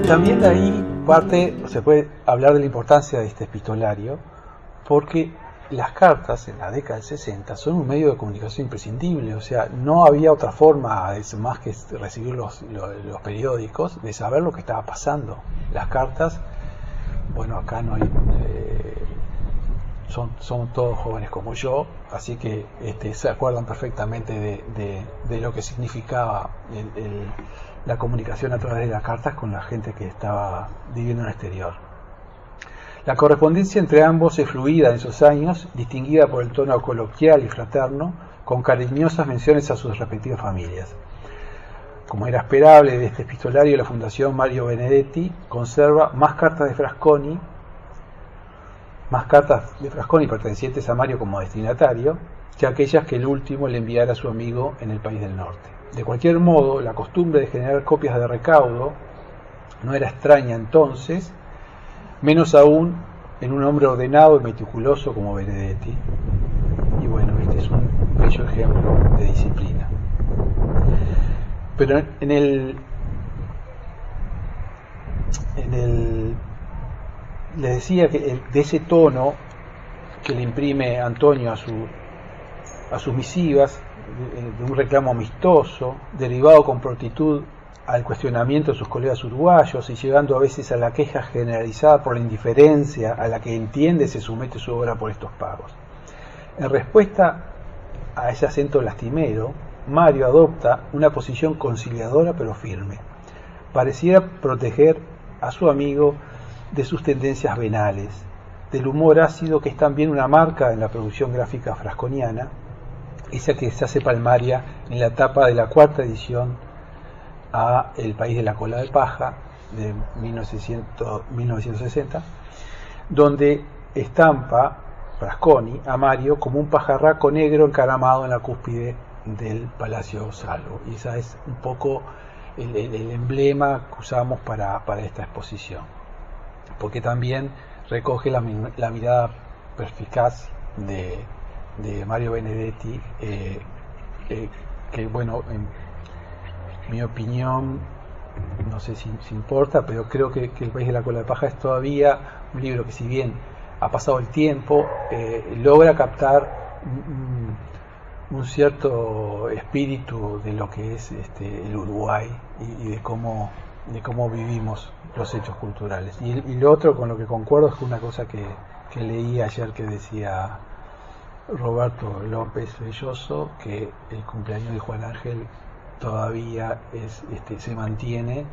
también de ahí se puede hablar de la importancia de este epistolario, porque las cartas en la década del 60 son un medio de comunicación imprescindible. O sea, no había otra forma, más que recibir los periódicos, de saber lo que estaba pasando. Las cartas, bueno, acá no hay, son todos jóvenes como yo, así que se acuerdan perfectamente de lo que significaba la comunicación a través de las cartas con la gente que estaba viviendo en el exterior. La correspondencia entre ambos es fluida en esos años, distinguida por el tono coloquial y fraterno, con cariñosas menciones a sus respectivas familias. Como era esperable de este epistolario, la Fundación Mario Benedetti conserva más cartas de Frasconi pertenecientes a Mario como destinatario, que aquellas que el último le enviara a su amigo en el país del norte. De cualquier modo, la costumbre de generar copias de recaudo no era extraña entonces, menos aún en un hombre ordenado y meticuloso como Benedetti. Y bueno, este es un bello ejemplo de disciplina. Pero le decía que de ese tono que le imprime Antonio a sus misivas, de un reclamo amistoso, derivado con prontitud al cuestionamiento de sus colegas uruguayos y llegando a veces a la queja generalizada por la indiferencia a la que entiende se somete su obra por estos pagos. En respuesta a ese acento lastimero, Mario adopta una posición conciliadora pero firme. Pareciera proteger a su amigo de sus tendencias venales, del humor ácido que es también una marca en la producción gráfica frasconiana, esa que se hace palmaria en la tapa de la cuarta edición a El país de la cola de paja de 1960, donde estampa Frasconi a Mario como un pajarraco negro encaramado en la cúspide del Palacio Salvo. Y esa es un poco el emblema que usamos para esta exposición, porque también recoge la mirada perspicaz de Mario Benedetti, que bueno, en mi opinión, no sé si importa, pero creo que El país de la cola de paja es todavía un libro que, si bien ha pasado el tiempo, logra captar un cierto espíritu de lo que es el Uruguay y de cómo vivimos los hechos culturales. Y lo otro con lo que concuerdo es una cosa que leí ayer que decía Roberto López Belloso, que el cumpleaños de Juan Ángel todavía se mantiene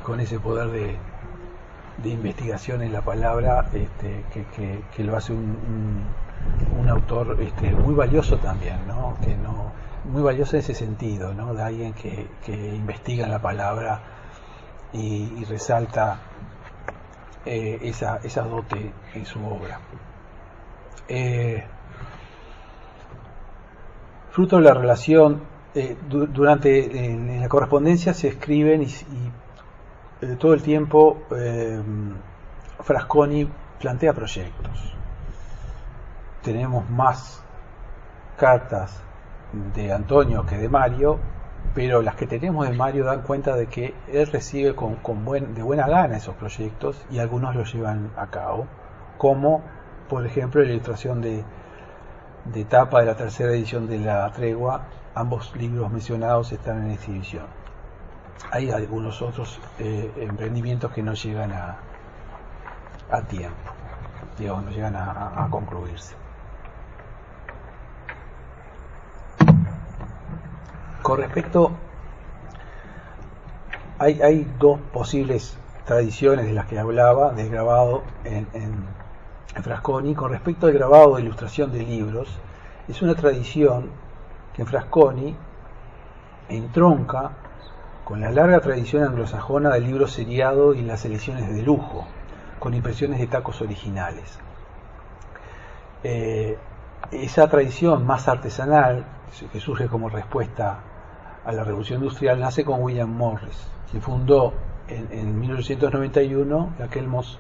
con ese poder de investigación en la palabra, que lo hace un autor muy valioso también, ¿no? Muy valioso en ese sentido, ¿no? De alguien que investiga en la palabra y resalta esa dote en su obra. Fruto de la relación, en la correspondencia se escriben y todo el tiempo Frasconi plantea proyectos. Tenemos más cartas de Antonio que de Mario, pero las que tenemos de Mario dan cuenta de que él recibe de buena gana esos proyectos y algunos los llevan a cabo, como por ejemplo la ilustración de tapa de la tercera edición de La Tregua. Ambos libros mencionados están en exhibición. Hay algunos otros emprendimientos que no llegan a tiempo, digamos, no llegan a concluirse. Con respecto, hay dos posibles tradiciones de las que hablaba, del grabado en Frasconi. Con respecto al grabado de ilustración de libros, es una tradición que en Frasconi entronca con la larga tradición anglosajona del libro seriado y las ediciones de lujo, con impresiones de tacos originales. Esa tradición más artesanal, que surge como respuesta a la Revolución Industrial, nace con William Morris, que fundó en 1891 la Kelmos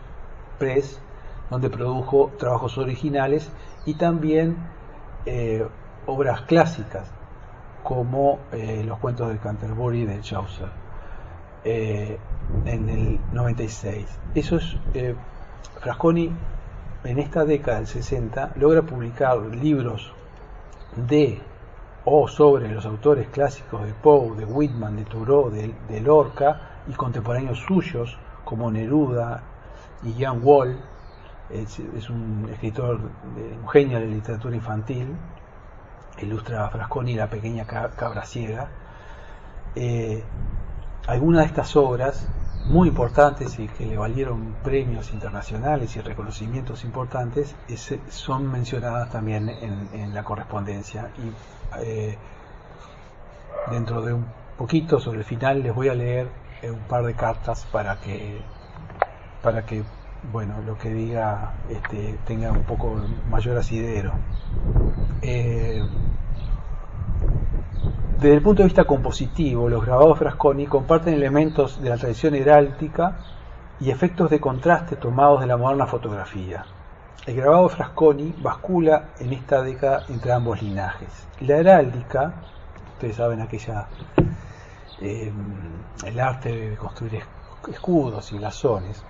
Press, donde produjo trabajos originales y también obras clásicas como los cuentos de Canterbury de Chaucer. en el 96. Eso es, Frasconi en esta década del 60 logra publicar libros de o sobre los autores clásicos de Poe, de Whitman, de Thoreau, de Lorca y contemporáneos suyos como Neruda y Jan Wall. Es un escritor, un genio de la literatura infantil. Ilustra a Frasconi La pequeña cabra ciega. Algunas de estas obras muy importantes y que le valieron premios internacionales y reconocimientos importantes son mencionadas también en la correspondencia. Y dentro de un poquito, sobre el final, les voy a leer un par de cartas para que bueno, lo que diga tenga un poco mayor asidero. Desde el punto de vista compositivo, los grabados Frasconi comparten elementos de la tradición heráldica y efectos de contraste tomados de la moderna fotografía. El grabado Frasconi bascula en esta década entre ambos linajes. La heráldica, ustedes saben el arte de construir escudos y blasones,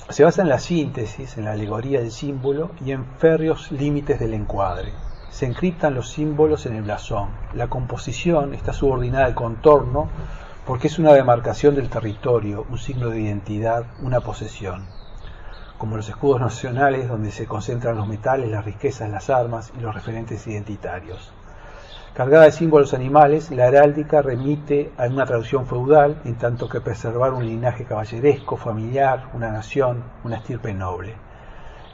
se basa en la síntesis, en la alegoría del símbolo y en férreos límites del encuadre. Se encriptan los símbolos en el blasón. La composición está subordinada al contorno porque es una demarcación del territorio, un signo de identidad, una posesión. Como los escudos nacionales, donde se concentran los metales, las riquezas, las armas y los referentes identitarios. Cargada de símbolos animales, la heráldica remite a una tradición feudal, en tanto que preservar un linaje caballeresco, familiar, una nación, una estirpe noble.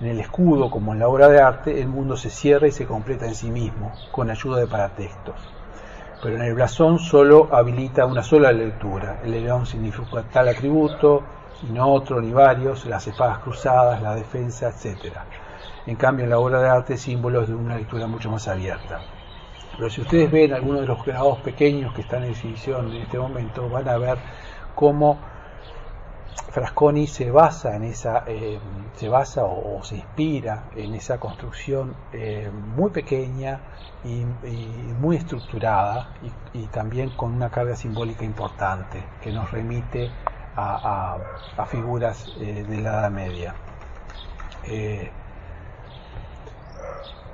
En el escudo, como en la obra de arte, el mundo se cierra y se completa en sí mismo, con ayuda de paratextos. Pero en el blasón solo habilita una sola lectura. El león significa tal atributo, y no otro ni varios, las espadas cruzadas, la defensa, etc. En cambio, en la obra de arte, símbolos de una lectura mucho más abierta. Pero si ustedes ven algunos de los grabados pequeños que están en exhibición en este momento, van a ver cómo Frasconi se basa en o se inspira en esa construcción muy pequeña y muy estructurada y también con una carga simbólica importante que nos remite a figuras de la Edad Media.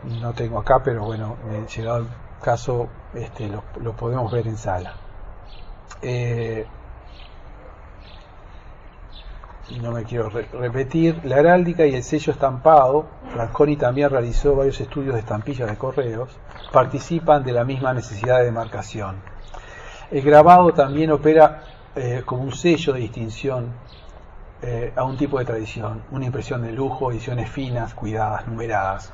No tengo acá, pero bueno, llegado el caso lo podemos ver en sala. No me quiero repetir. La heráldica y el sello estampado, Frasconi también realizó varios estudios de estampillas de correos, participan de la misma necesidad de demarcación. El grabado también opera como un sello de distinción a un tipo de tradición, una impresión de lujo, ediciones finas, cuidadas, numeradas,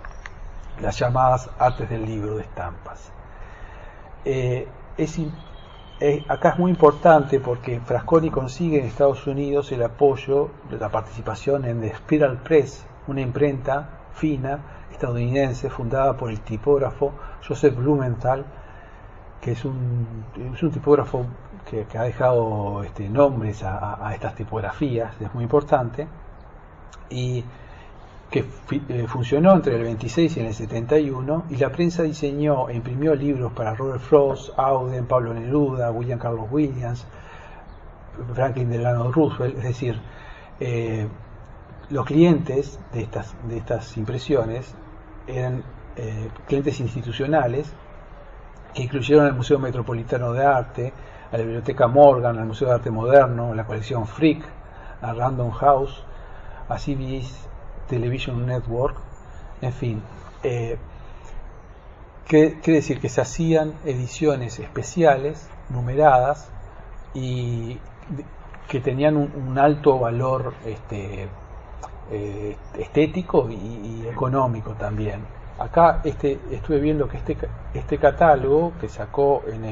las llamadas artes del libro de estampas. Acá es muy importante porque Frasconi consigue en Estados Unidos el apoyo de la participación en The Spiral Press, una imprenta fina estadounidense fundada por el tipógrafo Joseph Blumenthal, que es un tipógrafo que ha dejado nombres a estas tipografías, es muy importante, y que funcionó entre el 26 y el 71, y la prensa diseñó e imprimió libros para Robert Frost, Auden, Pablo Neruda, William Carlos Williams, Franklin Delano Roosevelt. Es decir, los clientes de estas impresiones eran clientes institucionales que incluyeron al Museo Metropolitano de Arte, a la Biblioteca Morgan, al Museo de Arte Moderno, la colección Frick, a Random House, a CBS Television Network, en fin. Quiere decir que se hacían ediciones especiales, numeradas, y que tenían un alto valor estético y económico también. Acá estuve viendo que este catálogo que sacó en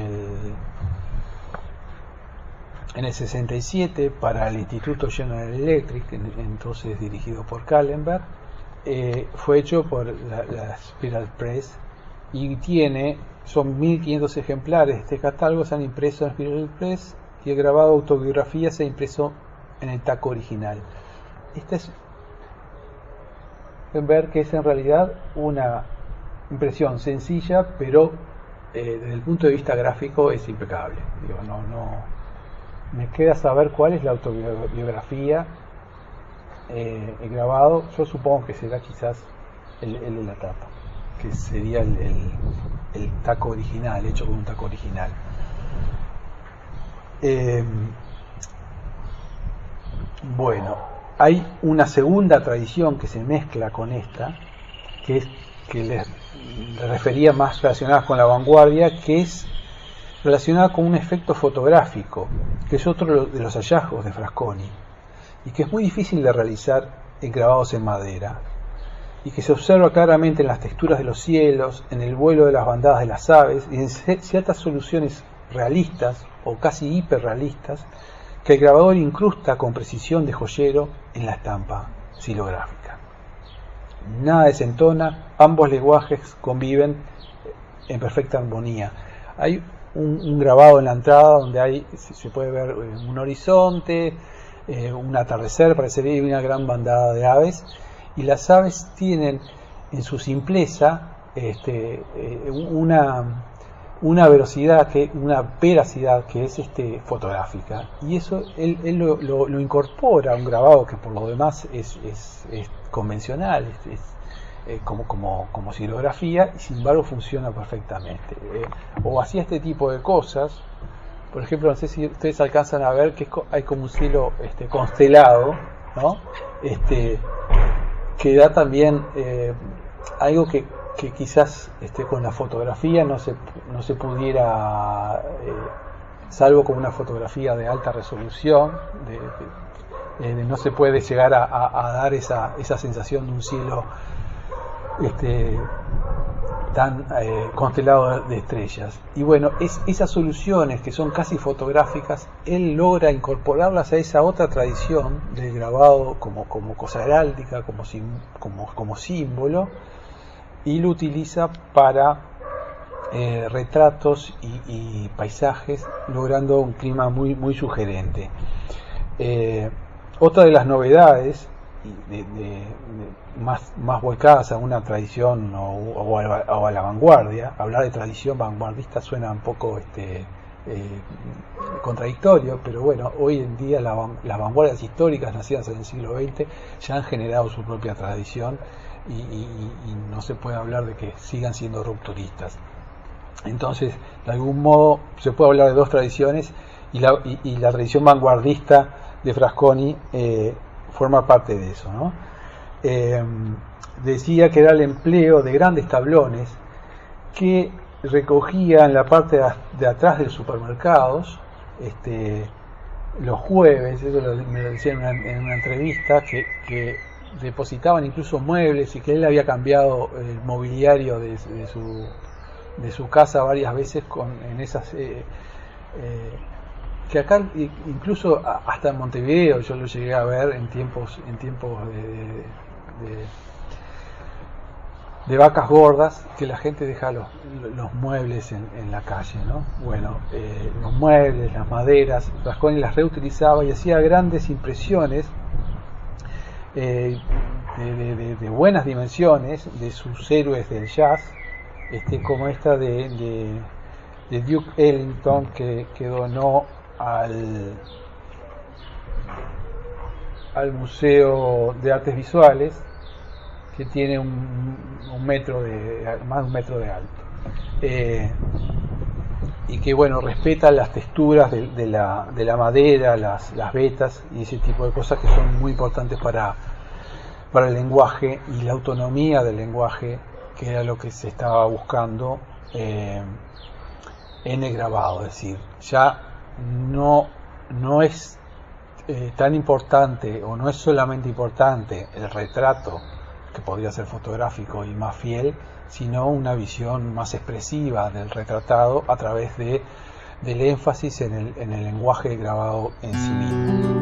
el 67 para el Instituto General Electric, entonces dirigido por Kahlenberg, fue hecho por la Spiral Press y son 1500 ejemplares de este catálogo, se han impreso en Spiral Press, y el grabado autobiografía se ha impreso en el taco original. Pueden ver que es en realidad una impresión sencilla, pero desde el punto de vista gráfico es impecable. Digo, no me queda saber cuál es la autobiografía, el grabado. Yo supongo que será quizás el de la tapa, que sería el taco original, hecho con un taco original. Bueno, hay una segunda tradición que se mezcla con esta, que les refería más relacionada con la vanguardia, que es relacionada con un efecto fotográfico, que es otro de los hallazgos de Frasconi, y que es muy difícil de realizar en grabados en madera, y que se observa claramente en las texturas de los cielos, en el vuelo de las bandadas de las aves, y en ciertas soluciones realistas, o casi hiperrealistas, que el grabador incrusta con precisión de joyero en la estampa xilográfica. Nada desentona, ambos lenguajes conviven en perfecta armonía. Hay un grabado en la entrada donde se puede ver un horizonte, un atardecer, parecería una gran bandada de aves, y las aves tienen en su simpleza una veracidad que es fotográfica, y eso él lo incorpora a un grabado que por lo demás es convencional, como xilografía, y sin embargo funciona perfectamente. O hacía este tipo de cosas. Por ejemplo, no sé si ustedes alcanzan a ver que hay como un cielo constelado, ¿no? Que da también algo que quizás con la fotografía no se pudiera, salvo con una fotografía de alta resolución, no se puede llegar a dar esa sensación de un cielo tan constelado de estrellas. Y bueno, esas soluciones que son casi fotográficas, él logra incorporarlas a esa otra tradición del grabado como cosa heráldica, como símbolo, y lo utiliza para retratos y paisajes, logrando un clima muy sugerente. Otra de las novedades más volcadas a una tradición o a la vanguardia, hablar de tradición vanguardista suena un poco contradictorio, pero bueno, hoy en día las vanguardias históricas nacidas en el siglo XX ya han generado su propia tradición, y no se puede hablar de que sigan siendo rupturistas. Entonces, de algún modo se puede hablar de dos tradiciones, y la tradición vanguardista de Frasconi forma parte de eso, ¿no? Decía que era el empleo de grandes tablones que recogía en la parte de atrás de los supermercados, los jueves, eso me lo decía en una entrevista, que depositaban incluso muebles, y que él había cambiado el mobiliario de su casa varias veces en esas que acá incluso hasta en Montevideo yo lo llegué a ver en tiempos de vacas gordas, que la gente deja los muebles en la calle, ¿no? Bueno, los muebles, las maderas, Frasconi las reutilizaba y hacía grandes impresiones de buenas dimensiones de sus héroes del jazz, como esta de Duke Ellington, que donó al Museo de Artes Visuales, que tiene más de un metro de alto, y que bueno, respeta las texturas de la madera, las vetas y ese tipo de cosas que son muy importantes para el lenguaje y la autonomía del lenguaje, que era lo que se estaba buscando en el grabado. Es decir, ya no es tan importante, o no es solamente importante el retrato, que podría ser fotográfico y más fiel, sino una visión más expresiva del retratado a través del énfasis en el lenguaje grabado en sí mismo.